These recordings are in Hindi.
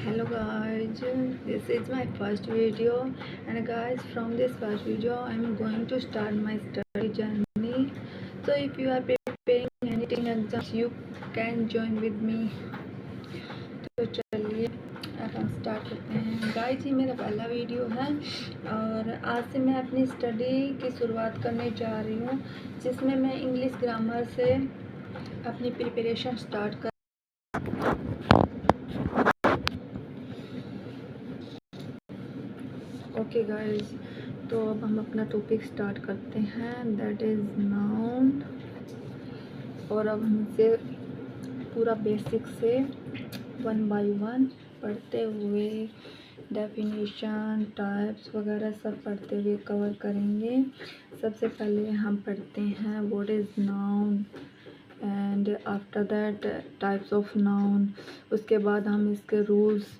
Hello guys, this is my first video, and guys, from this first video I am going to start my study journey. So if you are preparing anything exams, you can join with me. तो चलिए अब हम स्टार्ट करते हैं। गाइस, ये मेरा पहला वीडियो है और आज से मैं अपनी स्टडी की शुरुआत करने जा रही हूँ, जिसमें मैं इंग्लिश ग्रामर से अपनी प्रिपरेशन स्टार्ट कर। ओके गाइस, तो अब हम अपना टॉपिक स्टार्ट करते हैं, दैट इज़ नाउन। और अब हम इसे पूरा बेसिक से 1 बाय 1 पढ़ते हुए डेफिनेशन, टाइप्स वगैरह सब पढ़ते हुए कवर करेंगे। सबसे पहले हम पढ़ते हैं what is noun and after that types of noun. उसके बाद हम इसके रूल्स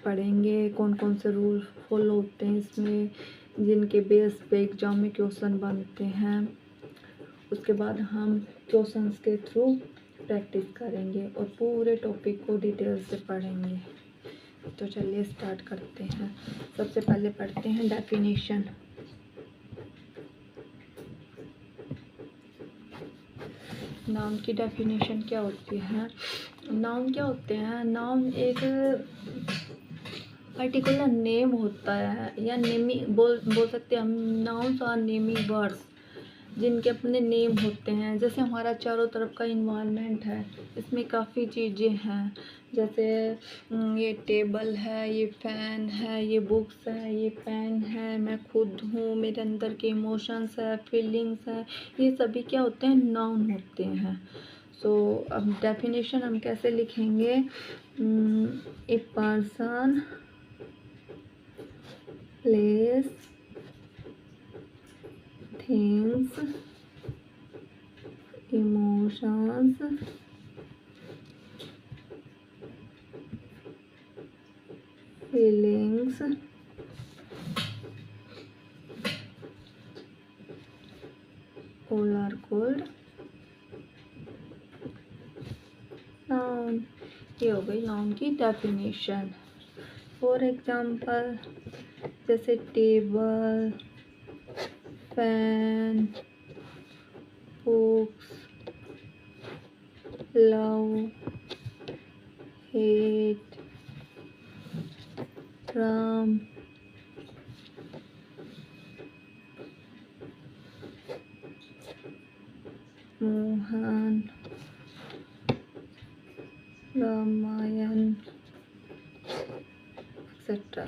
पढ़ेंगे, कौन कौन से रूल फॉलो होते हैं इसमें, जिनके बेस पे एग्जाम में क्वेश्चन बनते हैं। उसके बाद हम क्वेश्चंस के थ्रू प्रैक्टिस करेंगे और पूरे टॉपिक को डिटेल से पढ़ेंगे। तो चलिए स्टार्ट करते हैं। सबसे पहले पढ़ते हैं डेफिनेशन। नाउन की डेफिनेशन क्या होती है? नाउन क्या होते हैं? नाउन एक पर्टिकुलर नेम होता है या नेमिंग बोल सकते हैं हम। नाउन्स और नेमिंग वर्ड्स जिनके अपने नेम होते हैं। जैसे हमारा चारों तरफ का इन्वायरमेंट है, इसमें काफ़ी चीज़ें हैं, जैसे ये टेबल है, ये फ़ैन है, ये बुक्स है, ये पेन है, मैं खुद हूँ, मेरे अंदर के इमोशंस है, फीलिंग्स है, ये सभी क्या होते हैं? नाउन होते हैं। सो अब डेफिनेशन हम कैसे लिखेंगे? A person, place, things, emotions, feelings, all are called noun। ये हो गई नाउन की डेफिनेशन। फॉर एग्जाम्पल, जैसे table, fan, books, love, hate, drum, Mohan, Ramayana, etcetera.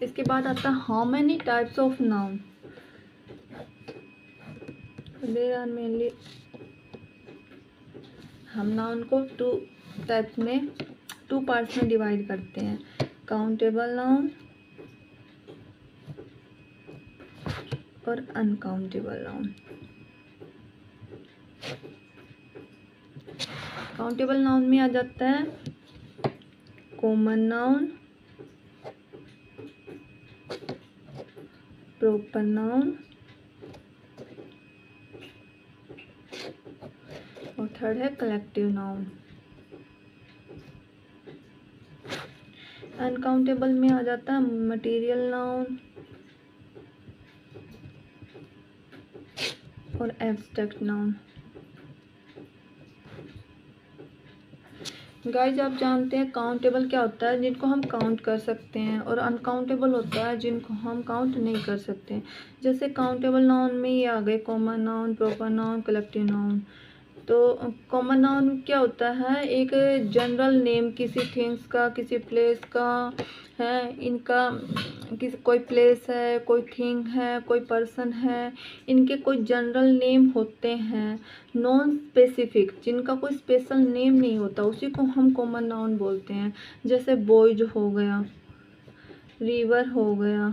इसके बाद आता है how many types of noun. There are mainly, हम नाउन को 2 टाइप्स में, 2 पार्ट्स में डिवाइड करते हैं, काउंटेबल नाउन और अनकाउंटेबल नाउन। काउंटेबल नाउन में आ जाता है कॉमन नाउन, प्रॉपर नाउन और थर्ड है कलेक्टिव नाउन। अनकाउंटेबल में आ जाता है मटेरियल नाउन और एब्स्ट्रैक्ट नाउन। गाइज, आप जानते हैं काउंटेबल क्या होता है? जिनको हम काउंट कर सकते हैं, और अनकाउंटेबल होता है जिनको हम काउंट नहीं कर सकते। जैसे काउंटेबल नाउन में ये आ गए common noun, proper noun, collective noun. तो कॉमन नाउन क्या होता है? एक जनरल नेम किसी थिंग्स का, किसी प्लेस का है, इनका कोई प्लेस है, कोई थिंग है, कोई पर्सन है, इनके कोई जनरल नेम होते हैं। नॉन स्पेसिफिक, जिनका कोई स्पेशल नेम नहीं होता, उसी को हम कॉमन नाउन बोलते हैं। जैसे बॉयज हो गया, रिवर हो गया।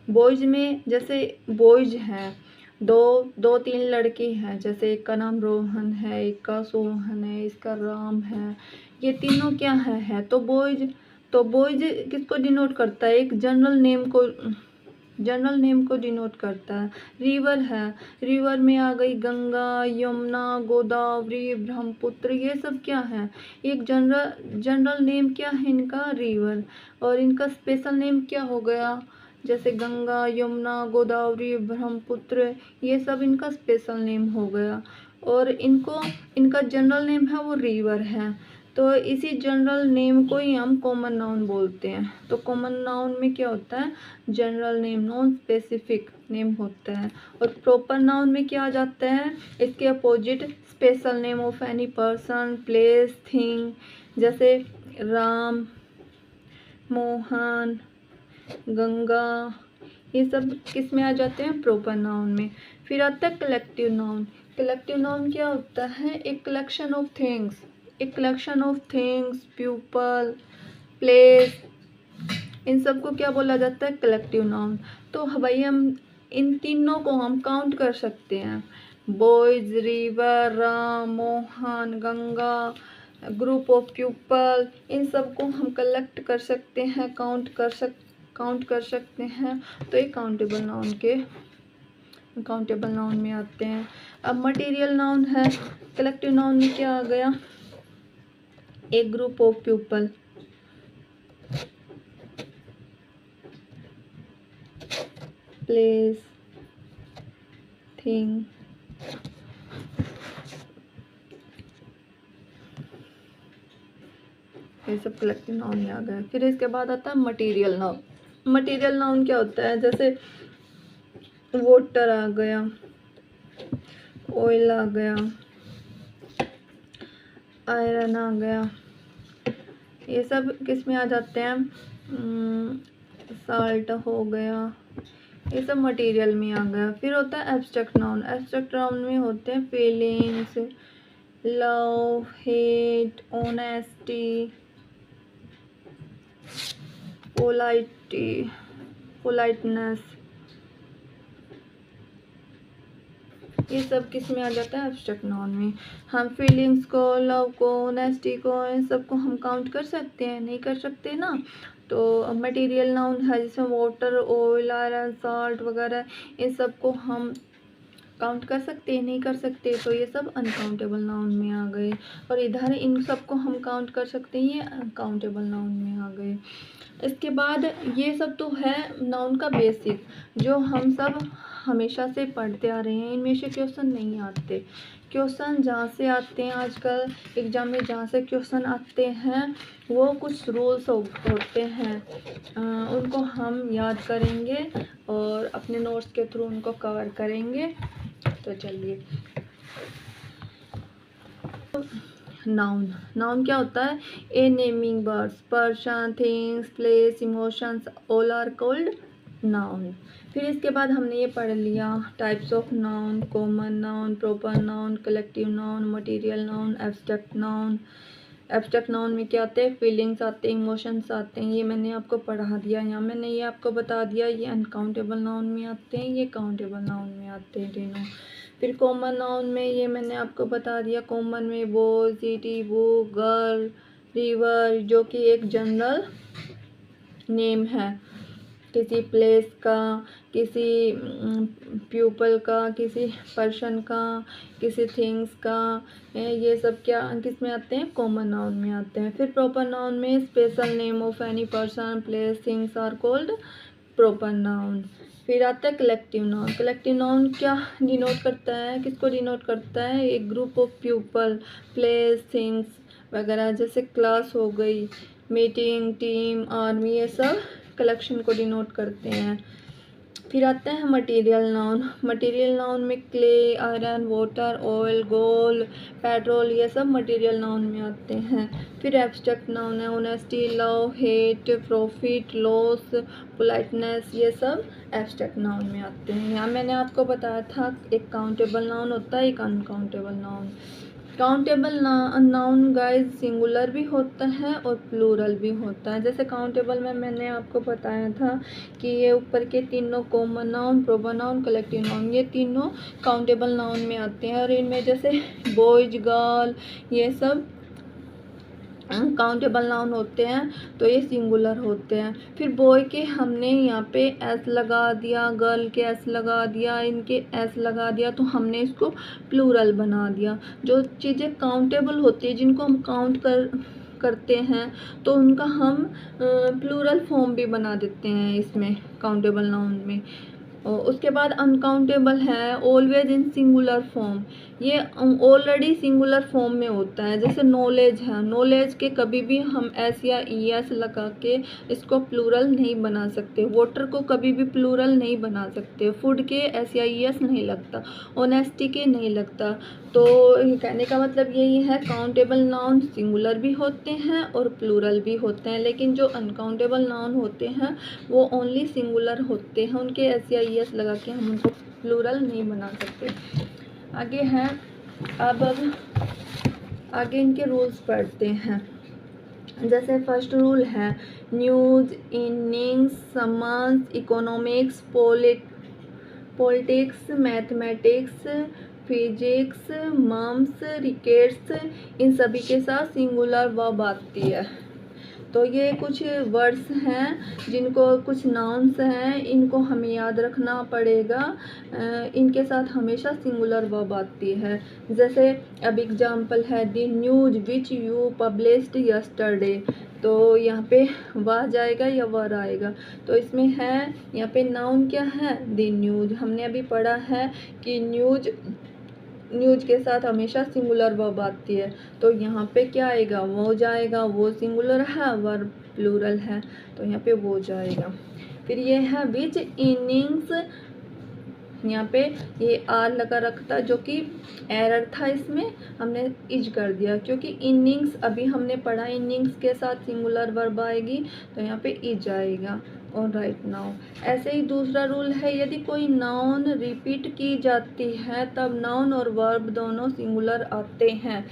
बॉयज में जैसे बॉयज हैं, दो 3 लड़के हैं, जैसे एक का नाम रोहन है, एक का सोहन है, इसका राम है। ये तीनों क्या है तो बॉयज। तो बॉयज किसको डिनोट करता है? एक जनरल नेम को जनरल नेम को डिनोट करता है। रिवर है, रिवर में आ गई गंगा, यमुना, गोदावरी, ब्रह्मपुत्र, ये सब क्या है, एक जनरल नेम क्या है इनका, रिवर। और इनका स्पेशल नेम क्या हो गया, जैसे गंगा, यमुना, गोदावरी, ब्रह्मपुत्र, ये सब इनका स्पेशल नेम हो गया। और इनका जनरल नेम है वो रिवर है। तो इसी जनरल नेम को ही हम कॉमन नाउन बोलते हैं। तो कॉमन नाउन में क्या होता है, general name, non specific name होता है। और प्रॉपर नाउन में क्या आ जाता है, इसके opposite special name of any person, place, thing, जैसे राम, मोहन, गंगा, ये सब किस में आ जाते हैं, प्रॉपर नाउन में। फिर आता है कलेक्टिव नाउन। कलेक्टिव नाउन क्या होता है, एक कलेक्शन ऑफ थिंग्स, एक collection of things, people, place, इन सबको क्या बोला जाता है, कलेक्टिव नाउन। तो भाई हम इन तीनों को हम काउंट कर सकते हैं, boys, river, Ram, Mohan, Ganga, group of people, इन सबको हम कलेक्ट कर सकते हैं, काउंट कर सकते हैं। तो ये काउंटेबल नाउन में आते हैं। अब मटेरियल नाउन है, कलेक्टिव नाउन में क्या आ गया, एक group of people, place, thing, ये सब कलेक्टिव नाउन में आ गया। फिर इसके बाद आता है मटेरियल नाउन। मटेरियल नाउन क्या होता है, जैसे वाटर आ गया, ऑयल आ गया, आयरन आ गया, ये सब किस में आ जाते हैं, साल्ट हो गया, ये सब मटेरियल में आ गया। फिर होता है एब्स्ट्रैक्ट नाउन। एब्स्ट्रैक्ट नाउन में होते हैं feelings, love, hate, honesty, politeness, ये सब किस में आ जाता है, एब्स्ट्रैक्ट नाउन में। हम फीलिंग्स को, लव को, ऑनेस्टी को, इन सबको हम काउंट कर सकते हैं, नहीं कर सकते ना। तो मटेरियल नाउन है जिसमें वाटर, ऑयल, आयरन, साल्ट वगैरह, इन सबको हम काउंट कर सकते हैं, नहीं कर सकते, तो ये सब अनकाउंटेबल नाउन में आ गए। और इधर इन सबको हम काउंट कर सकते हैं, ये अनकाउंटेबल नाउन में आ गए। इसके बाद ये सब तो है नाउन का बेसिक, जो हम सब हमेशा से पढ़ते आ रहे हैं, इनमें से क्वेश्चन नहीं आते। क्वेश्चन जहाँ से आते हैं आजकल एग्जाम में, जहाँ से क्वेश्चन आते हैं वो कुछ रूल्स होते हैं, उनको हम याद करेंगे और अपने नोट्स के थ्रू उनको कवर करेंगे। तो चलिए, नाउन क्या होता है, a naming words, person, things, place, emotions, all are called noun. फिर इसके बाद हमने ये पढ़ लिया types of noun, common noun, proper noun, collective noun, material noun, abstract noun. Abstract noun में क्या आते हैं, फीलिंग्स आते हैं, इमोशंस आते हैं, ये मैंने आपको पढ़ा दिया, यहाँ मैंने ये आपको बता दिया, ये अनकाउंटेबल नाउन में आते हैं, ये काउंटेबल नाउन में आते हैं तीनों। फिर कॉमन नाउन में ये मैंने आपको बता दिया, कॉमन में boy, city, book, girl, river, जो कि एक जनरल नेम है किसी प्लेस का, किसी पीपल का, किसी पर्सन का, किसी थिंग्स का, ये सब क्या किस में आते हैं, कॉमन नाउन में आते हैं। फिर प्रॉपर नाउन में special name of any person, place, things are called proper noun. फिर आता है कलेक्टिव नाउन। कलेक्टिव नाउन क्या डिनोट करता है, किसको डिनोट करता है, एक group of people, place, things वगैरह, जैसे क्लास हो गई, मीटिंग, टीम, आर्मी, ये सब कलेक्शन को डिनोट करते हैं। फिर आता है मटेरियल नाउन। मटेरियल नाउन में clay, iron, water, oil, gold, petrol, ये सब मटेरियल नाउन में आते हैं। फिर एब्स्ट्रैक्ट नाउन है honesty, love, hate, profit, loss, politeness, ये सब एब्स्ट्रैक्ट नाउन में आते हैं। यहाँ मैंने आपको बताया था एक काउंटेबल नाउन होता है, एक uncountable noun. Countable noun guys singular भी होता है और प्लूरल भी होता है। जैसे काउंटेबल में मैंने आपको बताया था कि ये ऊपर के तीनों common noun, proper noun, collective noun, ये तीनों काउंटेबल नाउन में आते हैं। और इनमें जैसे बॉयज, गर्ल, ये सब काउंटेबल नाउन होते हैं तो ये सिंगुलर होते हैं। फिर बॉय के हमने यहाँ पे एस लगा दिया, गर्ल के एस लगा दिया, इनके एस लगा दिया, तो हमने इसको प्लूरल बना दिया। जो चीज़ें काउंटेबल होती है, जिनको हम काउंट करते हैं, तो उनका हम प्लूरल फॉर्म भी बना देते हैं इसमें, काउंटेबल नाउन में। और उसके बाद अनकाउंटेबल है ऑलवेज इन सिंगुलर फॉर्म, ये ऑलरेडी सिंगुलर फॉर्म में होता है। जैसे नॉलेज है, नॉलेज के कभी भी हम एस या ई एस लगा के इसको प्लूरल नहीं बना सकते। वाटर को कभी भी प्लूरल नहीं बना सकते। फूड के एस या ई एस नहीं लगता, ऑनेस्टी के नहीं लगता। तो कहने का मतलब यही है, काउंटेबल नाउन सिंगुलर भी होते हैं और प्लूरल भी होते हैं, लेकिन जो अनकाउंटेबल नाउन होते हैं वो ओनली सिंगुलर होते हैं। उनके एस या ई एस लगा के हम उनको प्लूरल नहीं बना सकते। आगे है, अब आगे इनके रूल्स पढ़ते हैं। जैसे फर्स्ट रूल है news, innings, summons, economics, politics, mathematics, physics, mumps, rickets, इन सभी के साथ सिंगुलर वर्ब आती है। तो ये कुछ वर्ड्स हैं, जिनको कुछ नाउन्स हैं, इनको हमें याद रखना पड़ेगा। इनके साथ हमेशा सिंगुलर वर्ब आती है। जैसे अब एग्जांपल है the news which you published yesterday, तो यहाँ पे वह जाएगा या वर आएगा। तो इसमें है यहाँ पे नाउन क्या है, द न्यूज़। हमने अभी पढ़ा है कि न्यूज के साथ हमेशा सिंगुलर वर्ब आती है, तो यहाँ पे क्या आएगा, वो जाएगा, वो सिंगुलर है, वर्ब प्लूरल है, तो यहाँ पे वो जाएगा। फिर ये है विच इनिंग्स, यहाँ पे ये आर लगा रखता, जो कि एरर था, इसमें हमने इज कर दिया, क्योंकि इनिंग्स अभी हमने पढ़ा, इनिंग्स के साथ सिंगुलर वर्ब आएगी, तो यहाँ पे इज आएगा। और राइट नाउ ऐसे ही दूसरा रूल है, यदि कोई नाउन रिपीट की जाती है तब नाउन और वर्ब दोनों सिंगुलर आते हैं।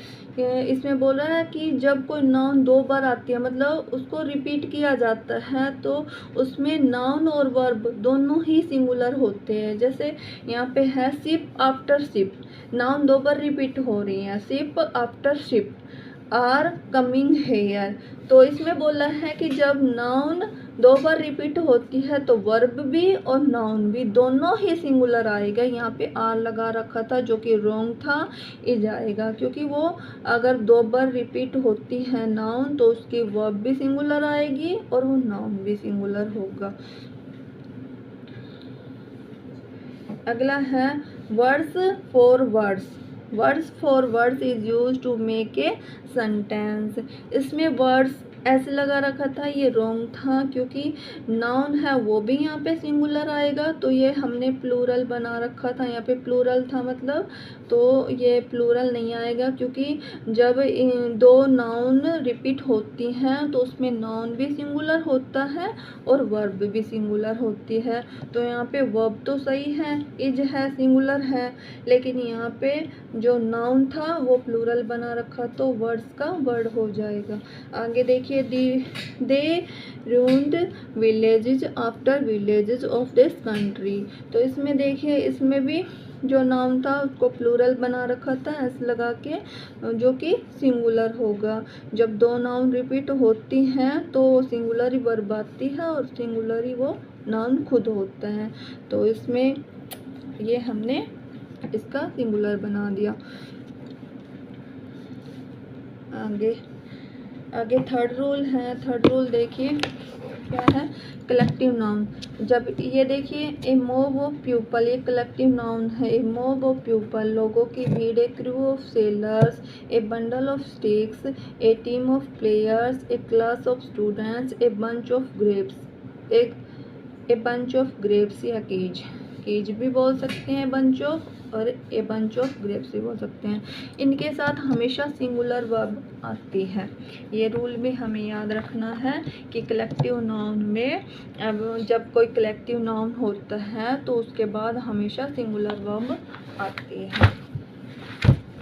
इसमें बोल रहा है कि जब कोई नाउन 2 बार आती है, मतलब उसको रिपीट किया जाता है, तो उसमें नाउन और वर्ब दोनों ही सिंगुलर होते हैं। जैसे यहाँ पे है शिप आफ्टर शिप, नाउन 2 बार रिपीट हो रही है, ship after ship are coming here. तो इसमें बोला है कि जब नाउन 2 बार रिपीट होती है तो वर्ब भी और नाउन भी दोनों ही सिंगुलर आएगा। यहाँ पे आर लगा रखा था जो कि रॉन्ग था, इज आएगा, क्योंकि वो अगर 2 बार रिपीट होती है नाउन तो उसकी वर्ब भी सिंगुलर आएगी और वो नाउन भी सिंगुलर होगा। अगला है words for words. Words for words is use to make a sentence. इसमें वर्ड्स ऐसे लगा रखा था, ये रॉन्ग था, क्योंकि नाउन है वो भी यहाँ पे सिंगुलर आएगा, तो ये हमने प्लूरल बना रखा था, यहाँ पे प्लूरल था मतलब, तो ये प्लूरल नहीं आएगा, क्योंकि जब 2 नाउन रिपीट होती हैं तो उसमें नाउन भी सिंगुलर होता है और वर्ब भी सिंगुलर होती है। तो यहाँ पे वर्ब तो सही है, इज है, सिंगुलर है, लेकिन यहाँ पे जो नाउन था वो प्लूरल बना रखा, तो वर्ड्स का वर्ड हो जाएगा। आगे देखिए, they roamed villages after villages of this country. तो इसमें देखिए, इसमें भी जो नाउन था उसको प्लूरल बना रखा था ऐसे लगा के, जो कि सिंगुलर होगा। जब 2 नाउन रिपीट होती हैं तो सिंगुलर ही वर्ब आती है और सिंगुलर ही वो नाउन खुद होता है। तो इसमें ये हमने इसका सिंगुलर बना दिया। आगे थर्ड रूल है। थर्ड रूल देखिए क्या है, कलेक्टिव नाउन। जब ये देखिए, ए मॉब ऑफ पीपल, ये कलेक्टिव नाउन है। ए मॉब ऑफ पीपल, लोगों की भीड़। A crew of sailors, a bundle of sticks, a team of players, a class of students, a bunch of grapes. A bunch of grapes या कीज भी बोल सकते हैं बंच ऑफ, और ए बंच ऑफ ग्रेप्स भी बोल सकते हैं। इनके साथ हमेशा सिंगुलर वर्ब आती है। ये रूल भी हमें याद रखना है कि कलेक्टिव नाउन में अब जब कोई कलेक्टिव नाउन होता है तो उसके बाद हमेशा सिंगुलर वर्ब आती है।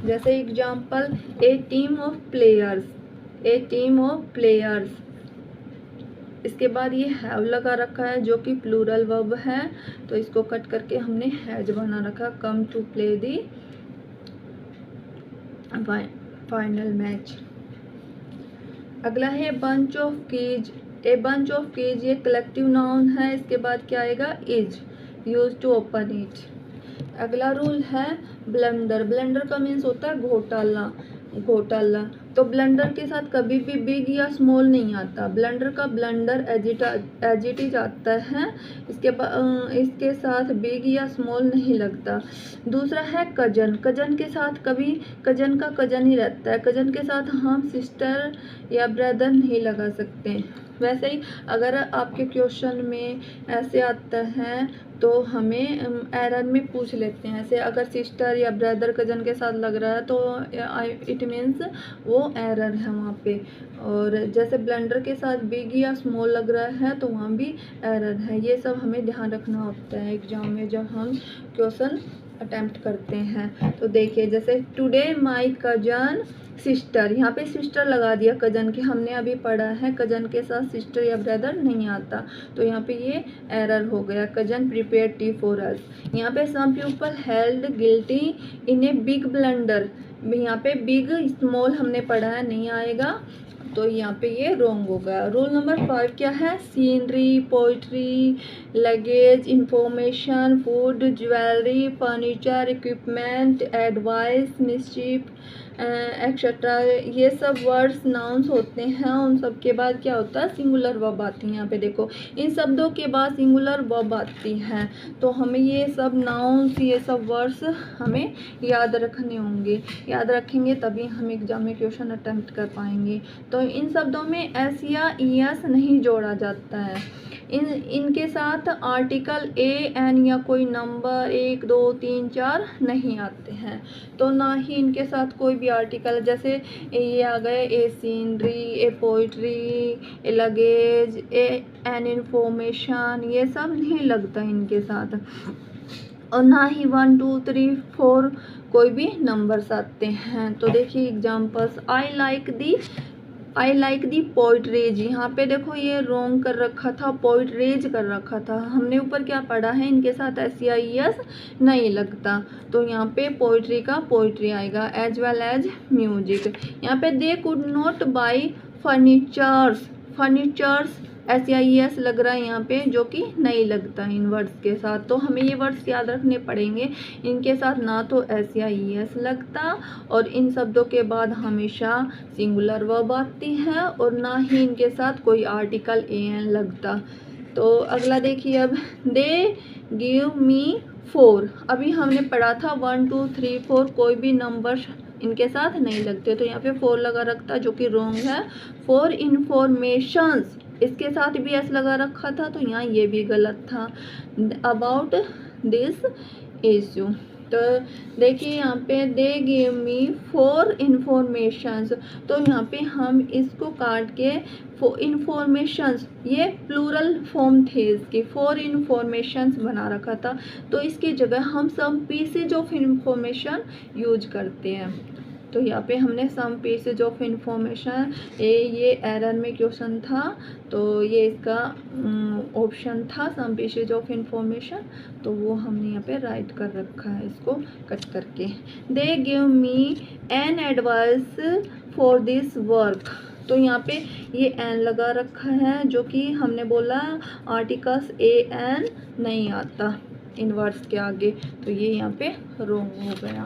जैसे example, A team of players, A team of players. इसके बाद ये हैव लगा रखा है जो कि प्लूरल वर्ब है, तो इसको कट करके हमने हैज बना रखा, come to play the final match. अगला है bunch of keys. A bunch of keys ये कलेक्टिव नाउन है। इसके बाद क्या आएगा, is use to open it. अगला रूल है ब्लंडर। ब्लंडर का मीन्स होता है घोटाला, घोटाला। तो ब्लंडर के साथ कभी भी बिग या स्मॉल नहीं आता। ब्लंडर का ब्लंडर एजिटिज आता है। इसके साथ बिग या स्मॉल नहीं लगता। दूसरा है कजन। कजन के साथ कभी कजन का कजन ही रहता है। कजन के साथ हम सिस्टर या ब्रदर नहीं लगा सकते। वैसे ही अगर आपके क्वेश्चन में ऐसे आता है तो हमें एरर में पूछ लेते हैं। ऐसे अगर सिस्टर या ब्रदर कजन के साथ लग रहा है तो इट मीन्स वो एरर है वहाँ पे। और जैसे ब्लेंडर के साथ बिग या स्मॉल लग रहा है तो वहाँ भी एरर है। ये सब हमें ध्यान रखना होता है एग्जाम में जब हम क्वेश्चन अटेम्प्ट करते हैं। तो देखिए जैसे टुडे माय कजन सिस्टर, यहाँ पे सिस्टर लगा दिया कजन के। हमने अभी पढ़ा है कजन के साथ सिस्टर या ब्रदर नहीं आता, तो यहाँ पे ये एरर हो गया। Cousin prepare tea for us. यहाँ पे some people held guilty in a big blunder. यहाँ पे बिग स्मॉल हमने पढ़ा है, नहीं आएगा, तो यहाँ पे ये रॉन्ग होगा। रूल नंबर 5 क्या है, scenery, poetry, luggage, information, food, jewellery, furniture, equipment, advice, मिसचिफ etcetera. ये सब वर्ड्स नाउन्स होते हैं। उन सब के बाद क्या होता है, सिंगुलर वर्ब आती है। यहाँ पे देखो इन शब्दों के बाद सिंगुलर वर्ब आती है, तो हमें ये सब नाउन्स, ये सब वर्ड्स हमें याद रखने होंगे। याद रखेंगे तभी हम एग्जाम में क्वेश्चन अटेम्प्ट कर पाएंगे। तो इन शब्दों में एस या ईएस नहीं जोड़ा जाता है। इनके साथ आर्टिकल ए एन या कोई नंबर 1 2 3 4 नहीं आते हैं। तो ना ही इनके साथ कोई भी आर्टिकल, जैसे ये आ गए a scenery, a poetry, a luggage, an information, ये सब नहीं लगता इनके साथ। और ना ही 1 2 3 4 कोई भी नंबर्स आते हैं। तो देखिए एग्जाम्पल्स, आई लाइक दी पोइट्रेज। यहाँ पे देखो ये रोंग कर रखा था, पोइट्रेज कर रखा था। हमने ऊपर क्या पढ़ा है, इनके साथ एस नहीं लगता, तो यहाँ पे पोइट्री का पोइट्री आएगा, एज वेल एज म्यूजिक। यहाँ पे they could not buy furnitures, furnitures S लग रहा है यहाँ पे, जो कि नहीं लगता इन वर्ड्स के साथ। तो हमें ये वर्ड्स याद रखने पड़ेंगे। इनके साथ ना तो एस लगता, और इन शब्दों के बाद हमेशा सिंगुलर वर्ब आती है, और ना ही इनके साथ कोई आर्टिकल एन लगता। तो अगला देखिए अब, दे गिव मी 4। अभी हमने पढ़ा था 1 2 3 4 कोई भी नंबर इनके साथ नहीं लगते, तो यहाँ पे 4 लगा रखता, जो कि रॉन्ग है। फॉर इन्फॉर्मेशंस, इसके साथ भी एस लगा रखा था, तो यहाँ ये भी गलत था। अबाउट दिस इशू, तो देखिए यहाँ पे दे गिव मी 4 इन्फॉर्मेशंस, तो यहाँ पे हम इसको काट के इन्फॉर्मेशंस, ये प्लूरल फॉर्म थे इसकी, 4 इन्फॉर्मेशंस बना रखा था, तो इसकी जगह हम सम पीसेज ऑफ इन्फॉर्मेशन यूज करते हैं। तो यहाँ पे हमने सम पीसेज ऑफ इन्फॉर्मेशन, ये एरर में क्वेश्चन था, तो ये इसका ऑप्शन था सम पीसेज ऑफ इन्फॉर्मेशन, तो वो हमने यहाँ पे राइट कर रखा है इसको कट करके। They give me an advice for this work, तो यहाँ पे ये एन लगा रखा है, जो कि हमने बोला आर्टिकल्स ए एन नहीं आता इन वर्ड्स के आगे, तो ये यहाँ पे रॉन्ग हो गया।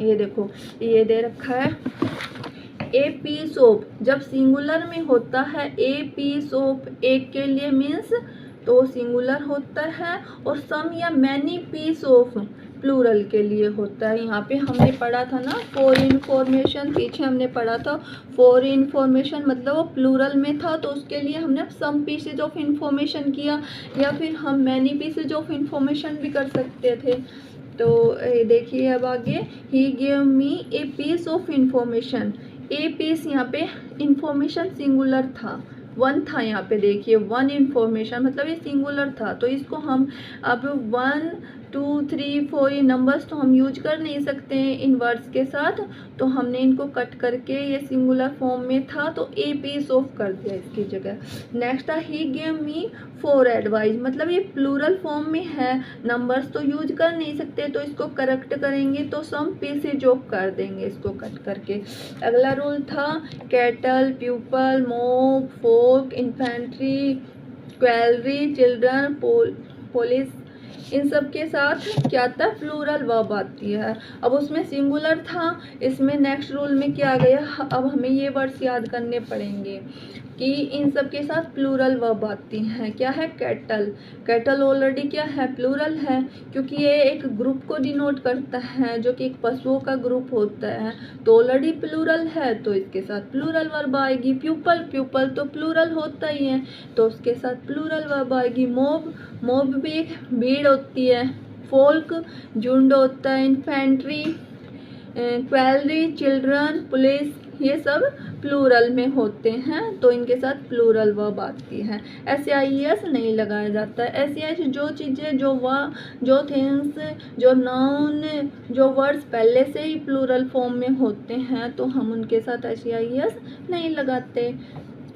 ये देखो ये दे रखा है, ए पीस ऑफ, जब सिंगुलर में होता है ए पीस ऑफ, एक के लिए मीन्स तो सिंगुलर होता है, और सम या मैनी पीस ऑफ प्लूरल के लिए होता है। यहाँ पे हमने पढ़ा था ना फॉर इन्फॉर्मेशन, पीछे हमने पढ़ा था फॉर इन्फॉर्मेशन मतलब वो प्लूरल में था, तो उसके लिए हमने सम पीसेज ऑफ इन्फॉर्मेशन किया, या फिर हम मैनी पीसेज ऑफ इन्फॉर्मेशन भी कर सकते थे। तो देखिए अब आगे, he give me a piece of information. A piece यहाँ पे इंफॉर्मेशन सिंगुलर था, 1 था यहाँ पे, देखिए 1 इंफॉर्मेशन मतलब ये सिंगुलर था, तो इसको हम अब 1 2, 3, 4 ये नंबर्स तो हम यूज कर नहीं सकते हैं इन वर्ड्स के साथ, तो हमने इनको कट करके ये सिंगुलर फॉर्म में था तो ए पीस ऑफ कर दिया इसकी जगह। नेक्स्ट था ही गेव मी 4 एडवाइस, मतलब ये प्लूरल फॉर्म में है, नंबर्स तो यूज कर नहीं सकते, तो इसको करेक्ट करेंगे तो सम पीसेज ऑफ कर देंगे इसको कट करके। अगला रूल था कैटल, प्यूपल, मॉब, फोक, इन्फेंट्री, कैवलरी, चिल्ड्रन, पुलिस, इन सब के साथ क्या आता है, प्लूरल वर्ब आती है। अब उसमें सिंगुलर था, इसमें नेक्स्ट रूल में क्या आ गया, अब हमें ये वर्ड्स याद करने पड़ेंगे कि इन सब के साथ प्लूरल वर्ब आती हैं। क्या है, कैटल, कैटल ऑलरेडी क्या है, प्लूरल है, क्योंकि ये एक ग्रुप को डिनोट करता है जो कि एक पशुओं का ग्रुप होता है, तो ऑलरेडी प्लूरल है तो इसके साथ प्लूरल वर्ब आएगी। प्यूपल, प्यूपल तो प्लूरल होता ही है तो उसके साथ प्लूरल वर्ब आएगी। मॉब, मॉब भी एक भीड़ होती है। फोल्क, झुंड होता है। इन्फेंट्री, कैवलरी, चिल्ड्रन, पुलिस, ये सब प्लूरल में होते हैं तो इनके साथ प्लूरल वर्ब आती है। SIES नहीं लगाया जाता है। SIES जो चीज़ें, जो थिंग्स, जो नाउन, जो वर्ड्स पहले से ही प्लूरल फॉर्म में होते हैं तो हम उनके साथ SIES नहीं लगाते।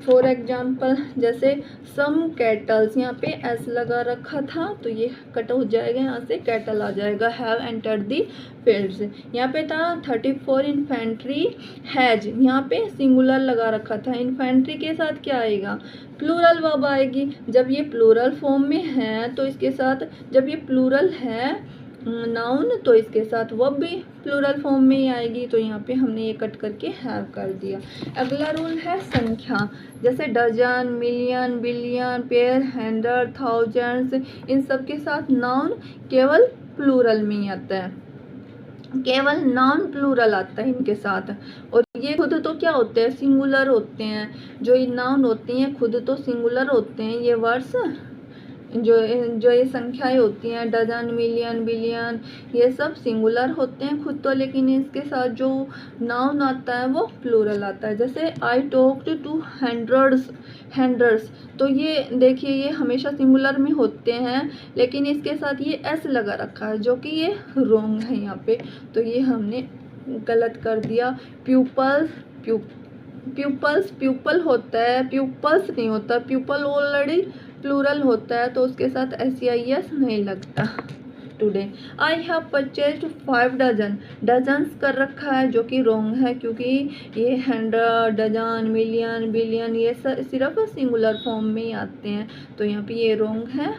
फॉर एग्जाम्पल जैसे सम कैटल्स, यहाँ पे एस लगा रखा था तो ये कट हो जाएगा, यहाँ से कैटल आ जाएगा। हैव एंटर्ड दी फील्ड्स, यहाँ पे था 34 इन्फेंट्री हैज, यहाँ पे सिंगुलर लगा रखा था। इन्फेंट्री के साथ क्या आएगा, प्लूरल वर्ब आएगी। जब ये प्लूरल फॉर्म में है तो इसके साथ, जब ये प्लूरल है नाउन तो इसके साथ वर्ब भी प्लूरल फॉर्म में ही आएगी, तो यहाँ पे हमने ये कट करके हैव कर दिया। अगला रूल है संख्या, जैसे dozen, million, billion, pair, hundred, thousands, इन सब के साथ नाउन केवल प्लूरल में ही आता है, केवल नाउन प्लूरल आता है इनके साथ। और ये खुद तो क्या होते हैं, सिंगुलर होते हैं। जो ये नाउन होती हैं खुद तो सिंगुलर होते हैं, ये वर्ड्स जो ये संख्याएं होती हैं, डजन, मिलियन, बिलियन, ये सब सिंगुलर होते हैं खुद तो, लेकिन इसके साथ जो नाउन आता है वो प्लूरल आता है। जैसे आई टॉक्ड टू हंड्रेड्स, तो ये देखिए ये हमेशा सिंगुलर में होते हैं, लेकिन इसके साथ ये एस लगा रखा है जो कि ये रॉन्ग है यहाँ पे, तो ये हमने गलत कर दिया। प्यूपल्स प्यूपल होता है, प्यूपल्स नहीं होता, प्यूपल ऑलरेडी प्लूरल होता है तो उसके साथ SIES नहीं लगता। Today I have purchased 5 dozen, dozens कर रखा है जो कि रॉन्ग है, क्योंकि ये 100, डजन, मिलियन, बिलियन ये सिर्फ सिंगुलर फॉर्म में ही आते हैं, तो यहाँ पे ये रॉन्ग है।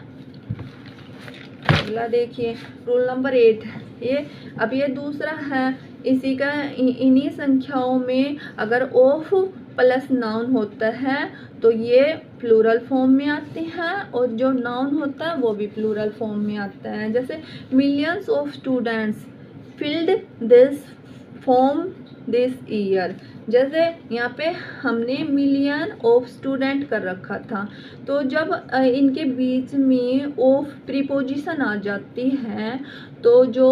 अगला देखिए रूल नंबर 8, ये अब ये दूसरा है, इसी का इन्हीं संख्याओं में अगर ऑफ प्लस नाउन होता है तो ये प्लूरल फॉर्म में आते हैं, और जो नाउन होता है वो भी प्लूरल फॉर्म में आता है। जैसे millions of students filled this form this year, जैसे यहाँ पे हमने मिलियन ऑफ स्टूडेंट कर रखा था, तो जब इनके बीच में ऑफ प्रीपोजिशन आ जाती है तो जो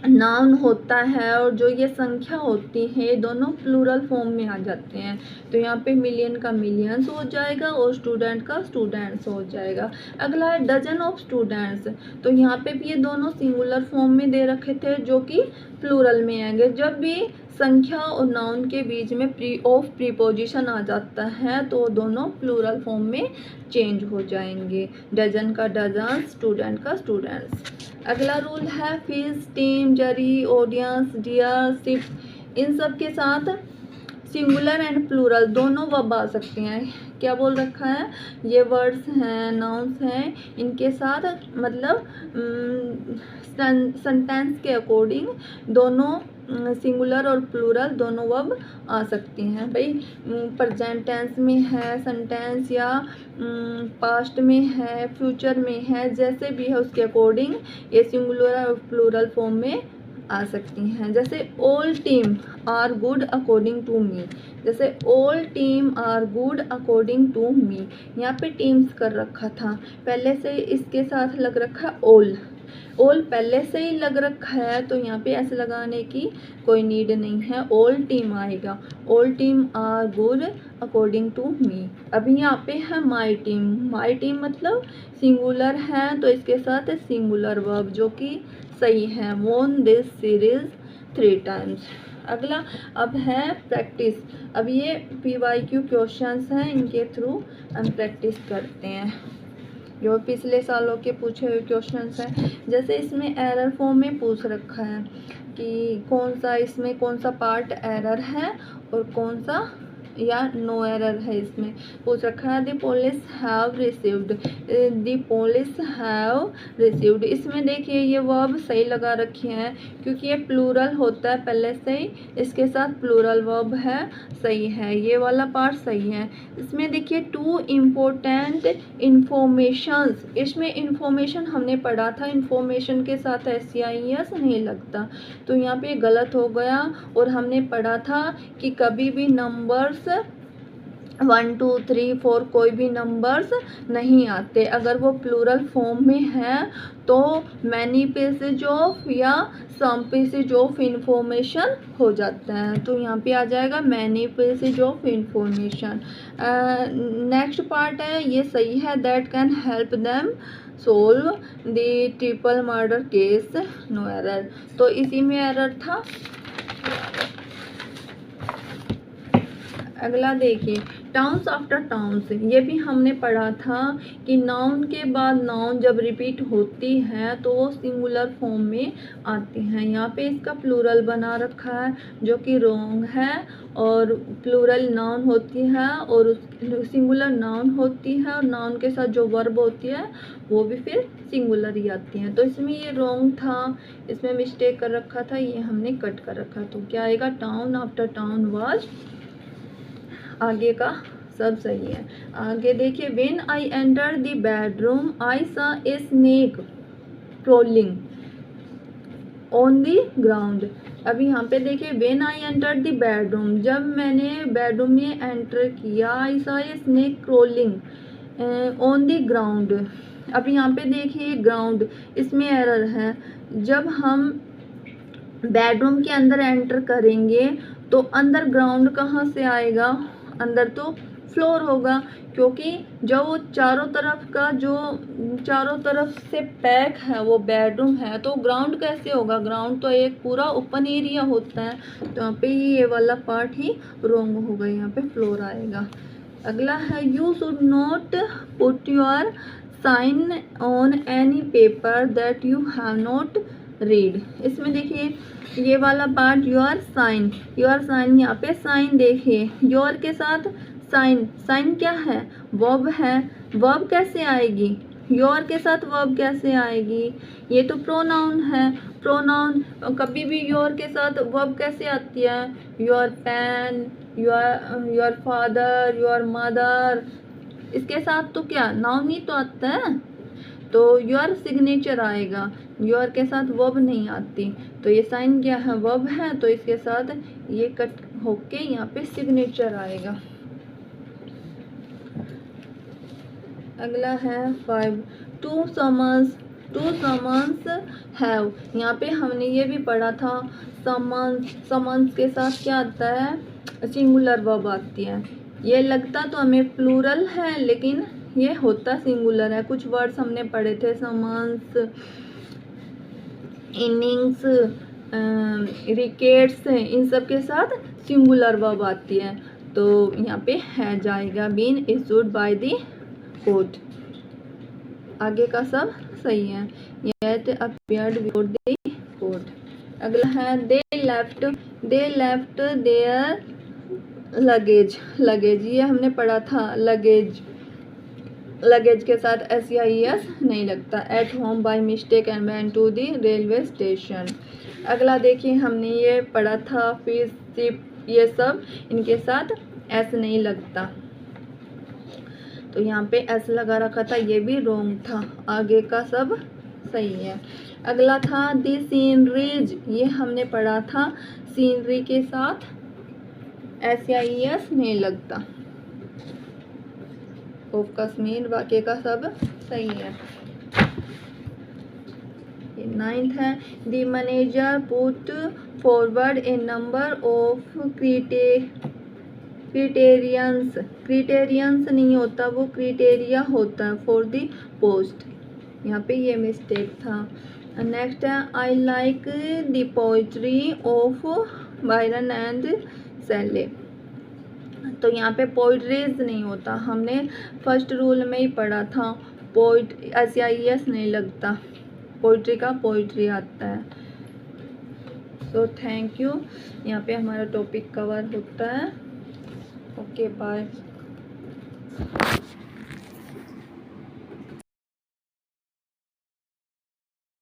नाउन होता है और जो ये संख्या होती है दोनों प्लूरल फॉर्म में आ जाते हैं, तो यहाँ पे मिलियन का मिलियंस हो जाएगा और स्टूडेंट का स्टूडेंट्स हो जाएगा। अगला है डजन ऑफ स्टूडेंट्स, तो यहाँ पे भी ये दोनों सिंगुलर फॉर्म में दे रखे थे जो कि प्लूरल में आएंगे। जब भी संख्या और नाउन के बीच में प्रीपोजिशन आ जाता है तो दोनों प्लूरल फॉर्म में चेंज हो जाएंगे, डजन का डजन, स्टूडेंट का स्टूडेंट्स। अगला रूल है फीस, टीम, जरी, ऑडियंस, डियर, शिप, इन सब के साथ सिंगुलर एंड प्लूरल दोनों वर्ब आ सकते हैं। क्या बोल रखा है, ये वर्ड्स हैं, नाउन्स हैं, इनके साथ मतलब सेंटेंस के अकॉर्डिंग दोनों सिंगुलर और प्लूरल दोनों वर्ब आ सकती हैं। भाई प्रेजेंट टेंस में है सेंटेंस, या पास्ट में है, फ्यूचर में है, जैसे भी है उसके अकॉर्डिंग ये सिंगुलर और प्लूरल फॉर्म में आ सकती हैं। जैसे all team are good according to me, जैसे all team are good according to me, यहाँ पे टीम्स कर रखा था, पहले से इसके साथ लग रखा ऑल, ऑल पहले से ही लग रखा है तो यहाँ पे ऐसे लगाने की कोई नीड नहीं है, ऑल टीम आएगा। All team are good according to me. अभी यहाँ पे है माई टीम, माई टीम मतलब सिंगुलर है तो इसके साथ सिंगुलर वर्ब जो कि सही है। Von this series 3 times। अगला अब है प्रैक्टिस। अब ये PYQ क्वेश्चंस हैं, इनके थ्रू हम प्रैक्टिस करते हैं जो पिछले सालों के पूछे हुए क्वेश्चंस हैं। जैसे इसमें एरर फॉर्म में पूछ रखा है कि कौन सा इसमें कौन सा पार्ट एरर है और कौन सा या नो एरर है। इसमें पूछ रखा है the police have received, the police have received. इसमें देखिए ये वर्ब सही लगा रखी है क्योंकि ये प्लूरल होता है पहले से ही, इसके साथ प्लूरल वर्ब है, सही है, ये वाला पार्ट सही है। इसमें देखिए 2 इम्पोर्टेंट इंफॉर्मेशंस, इसमें इंफॉर्मेशन हमने पढ़ा था, इंफॉर्मेशन के साथ SCIS नहीं लगता तो यहाँ पे गलत हो गया। और हमने पढ़ा था कि कभी भी नंबर्स 1 2 3 4 कोई भी नंबर्स नहीं आते अगर वो प्लूरल फॉर्म में है तो मैनी पैसेज ऑफ या सम पैसेज ऑफ इंफॉर्मेशन हो जाता है। तो यहाँ पे आ जाएगा many passage of information. Next part है ये सही है, that can help them solve the triple murder case, no error. तो इसी में एरर था। अगला देखिए टाउन्स आफ्टर टाउन्स, ये भी हमने पढ़ा था कि नाउन के बाद नाउन जब रिपीट होती है तो वो सिंगुलर फॉर्म में आती हैं। यहाँ पे इसका प्लूरल बना रखा है जो कि रॉन्ग है, और प्लूरल नाउन होती है और सिंगुलर नाउन होती है और नाउन के साथ जो वर्ब होती है वो भी फिर सिंगुलर ही आती हैं। तो इसमें ये रॉन्ग था, इसमें मिस्टेक कर रखा था, ये हमने कट कर रखा। तो क्या आएगा, टाउन आफ्टर टाउन वाज, आगे का सब सही है। आगे देखिए when I enter the bedroom I saw a snake crawling on the ground. अब यहाँ पे देखिए when I enter the bedroom, जब मैंने बेडरूम में एंटर किया, I saw a snake crawling on the ground. अब यहाँ पे देखिए ग्राउंड, इसमें एरर है। जब हम बेडरूम के अंदर एंटर करेंगे तो अंदर ग्राउंड कहाँ से आएगा, अंदर तो फ्लोर होगा क्योंकि जो चारों तरफ का जो चारों तरफ से पैक है वो बेडरूम है, तो ग्राउंड कैसे होगा, ग्राउंड तो एक पूरा ओपन एरिया होता है। तो यहाँ पे ये वाला पार्ट ही रॉन्ग होगा, यहाँ पे फ्लोर आएगा। अगला है you should not put your sign on any paper that you have not read. इसमें देखिए ये वाला part your sign, your sign, यहाँ पे साइन देखिए योर के साथ साइन, साइन क्या है, वर्ब है, वर्ब कैसे आएगी, योर के साथ वर्ब कैसे आएगी, ये तो प्रोनाउन है। प्रोनाउन कभी भी योर के साथ वर्ब कैसे आती है, your pen, your father, your mother, इसके साथ तो क्या नाउन ही तो आता है। तो योर सिग्नेचर आएगा, योर के साथ वर्ब नहीं आती। तो ये साइन क्या है, वर्ब है, तो इसके साथ ये कट होके यहाँ पे सिग्नेचर आएगा। अगला है 5 टू समन्स हैव। यहाँ पे हमने ये भी पढ़ा था, समन्स के साथ क्या आता है, सिंगुलर वर्ब आती है। ये लगता तो हमें प्लूरल है लेकिन ये होता सिंगुलर है। कुछ वर्ड्स हमने पढ़े थे, समन्स, इनिंग्स, रिकेट्स, इन सब के साथ सिंगुलर वर्ब आती है। तो यहाँ पे है जाएगा been issued by the court, आगे का सब सही है। Yet appeared before the court. अगला है दे लेफ्ट देयर लगेज, ये हमने पढ़ा था, लगेज के साथ SCIS नहीं लगता। At home by mistake and went to the railway station. अगला देखिए हमने ये पढ़ा था, फिश, शिप, ये सब इनके साथ S नहीं लगता, तो यहाँ पे S लगा रखा था, ये भी रॉन्ग था, आगे का सब सही है। अगला था दी सीनरीज, ये हमने पढ़ा था, सीनरी के साथ SCIS नहीं लगता। ऑफ कश्मीर, बाकी का सब सही है। ये 9th है, the manager put forward a number of criterions नहीं होता, वो क्रिटेरिया होता है फॉर द पोस्ट। यहाँ पे ये मिस्टेक था। नेक्स्ट है, I like the poetry of Byron and Shelley. तो यहाँ पे पोइट्रीज नहीं होता, हमने फर्स्ट रूल में ही पढ़ा था, SIES नहीं लगता, पोइट्री का पोइट्री आता है। सो थैंक यू, यहाँ पे हमारा टॉपिक कवर होता है। Okay bye.